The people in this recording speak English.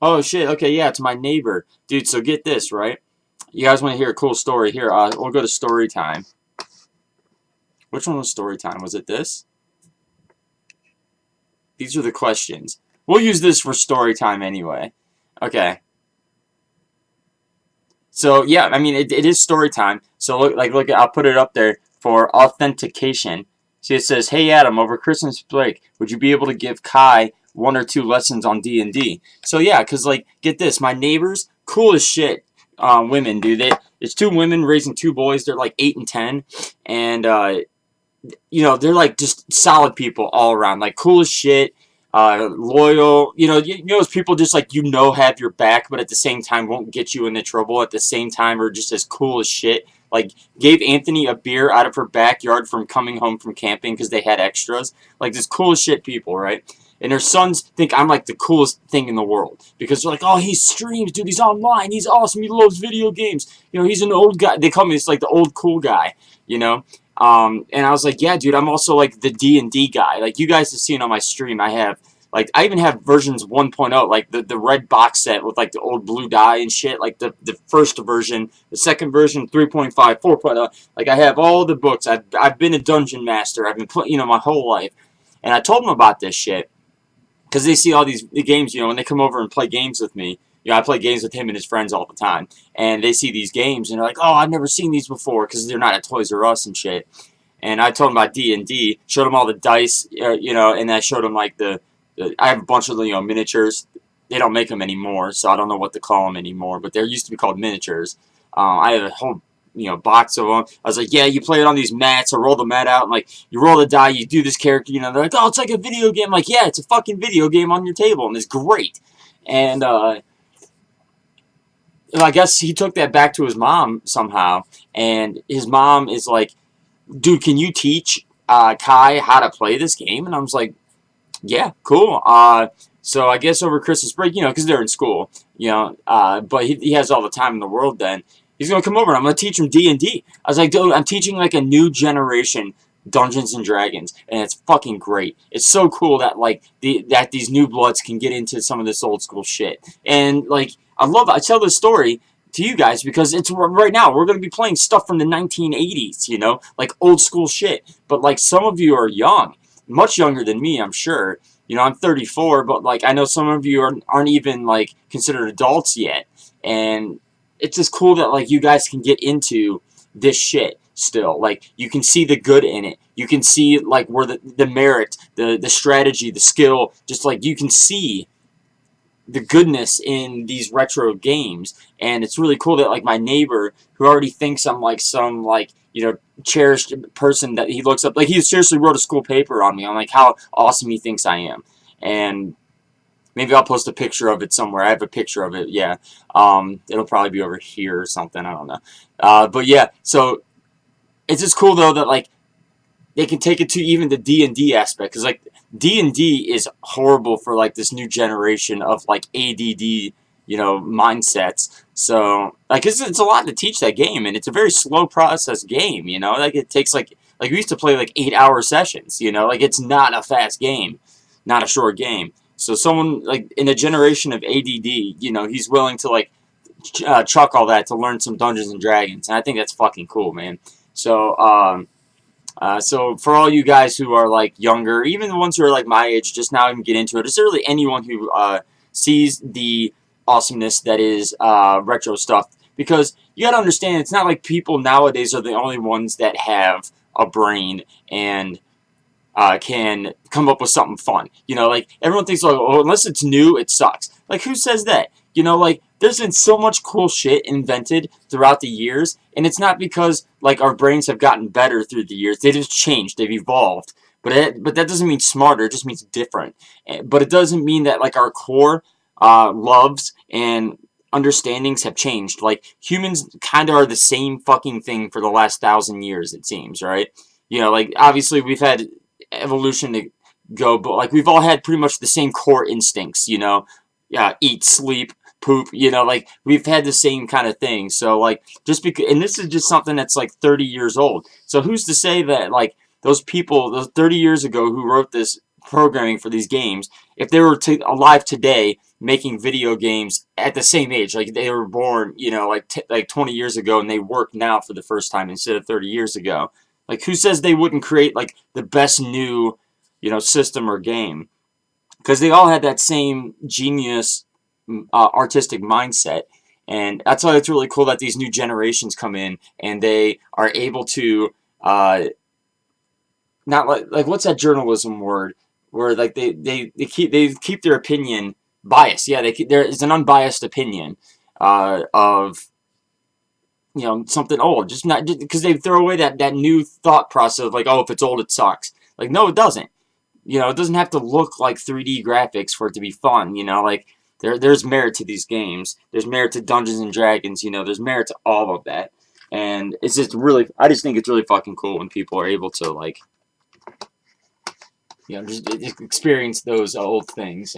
Oh shit. Okay, yeah, it's my neighbor, dude. So get this, right? You guys want to hear a cool story? Here, we'll go to story time. Which one was story time? Was it this? These are the questions. We'll use this for story time anyway. Okay. So yeah, I mean it is story time. So look, I'll put it up there for authentication. See, it says, "Hey Adam, over Christmas break, would you be able to give Kai one or two lessons on D&D?" So yeah, cause like get this, my neighbors, cool as shit, women, dude. It's two women raising two boys. They're like 8 and 10, and they're like just solid people all around, like cool as shit, loyal. Those people just like have your back, but at the same time won't get you into trouble. At the same time, are just as cool as shit. Like gave Anthony a beer out of her backyard from coming home from camping because they had extras. Like this cool as shit people, right? And their sons think I'm like the coolest thing in the world because they're like, oh, he streams, dude. He's online. He's awesome. He loves video games. He's an old guy. They call me it's like the old cool guy. You know, and I was like, yeah, dude, I'm also like the D&D guy. Like you guys have seen on my stream, I even have versions 1.0, like the red box set with like the old blue dye and shit, like the first version, the second version 3.5, 4.0. Like I have all the books. I've been a dungeon master. I've been playing, my whole life. And I told them about this shit because they see all these games, when they come over and play games with me. I play games with him and his friends all the time, and they see these games and they're like, "Oh, I've never seen these before," because they're not at Toys R Us and shit. And I told them about D&D, showed them all the dice, and I showed them like I have a bunch of miniatures. They don't make them anymore, so I don't know what to call them anymore. But they used to be called miniatures. I have a whole box of them. I was like, yeah, you play it on these mats, or roll the mat out, and like you roll the die, you do this character. They're like, oh, it's like a video game. I'm like, yeah, it's a fucking video game on your table, and it's great. And I guess he took that back to his mom somehow, and his mom is like, dude, can you teach Kai how to play this game? And I was like, yeah, cool. So I guess over Christmas break, because they're in school, but he has all the time in the world then. He's going to come over and I'm going to teach him D&D. I was like, dude, I'm teaching like a new generation Dungeons and Dragons, and it's fucking great. It's so cool that like that these new bloods can get into some of this old school shit. And like I tell this story to you guys because it's right now we're going to be playing stuff from the 1980s, like old school shit. But like some of you are young, much younger than me, I'm sure. I'm 34, but like I know some of you aren't even like considered adults yet, and it's just cool that like you guys can get into this shit still. Like you can see the good in it. You can see like where the merit, the strategy, the skill, just like you can see the goodness in these retro games. And it's really cool that like my neighbor who already thinks I'm like some like cherished person that he looks up, like he seriously wrote a school paper on me on like how awesome he thinks I am. And maybe I'll post a picture of it somewhere. I have a picture of it, yeah. It'll probably be over here or something, I don't know. But yeah, so it's just cool though that like they can take it to even the D&D aspect, because like D&D is horrible for like this new generation of like ADD mindsets. So like it's a lot to teach that game, and it's a very slow process game. Like it takes like we used to play like 8-hour sessions. Like it's not a fast game, not a short game. So someone like in a generation of ADD, he's willing to like chuck all that to learn some Dungeons and Dragons, and I think that's fucking cool, man. So for all you guys who are like younger, even the ones who are like my age, just now even get into it. Is there really anyone who sees the awesomeness that is retro stuff? Because you gotta understand, it's not like people nowadays are the only ones that have a brain and can come up with something fun. Like everyone thinks like, oh, unless it's new, it sucks. Like who says that? Like there's been so much cool shit invented throughout the years, and it's not because like our brains have gotten better through the years. They just changed. They've evolved. But that doesn't mean smarter. It just means different. But it doesn't mean that like our core loves and understandings have changed. Like humans kind of are the same fucking thing for the last 1,000 years. It seems, right? Like obviously we've had evolution to go, but like we've all had pretty much the same core instincts. Yeah, eat, sleep, poop. Like we've had the same kind of thing. So like just because, and this is just something that's like 30 years old. So who's to say that like those people, those 30 years ago who wrote this programming for these games, if they were alive today making video games at the same age, like they were born, you know, like 20 years ago, and they work now for the first time instead of 30 years ago. Like, who says they wouldn't create like the best new, you know, system or game? Because they all had that same genius, artistic mindset. And that's why it's really cool that these new generations come in and they are able to, not like what's that journalism word where like they keep their opinion biased. Yeah, there is an unbiased opinion of, you know, something old, just not because they throw away that new thought process of like, oh, if it's old it sucks. Like, no, it doesn't. You know, it doesn't have to look like 3D graphics for it to be fun. You know, like there's merit to these games. There's merit to Dungeons and Dragons. You know, there's merit to all of that. And it's just really, I just think it's really fucking cool when people are able to, like, you know, just experience those old things.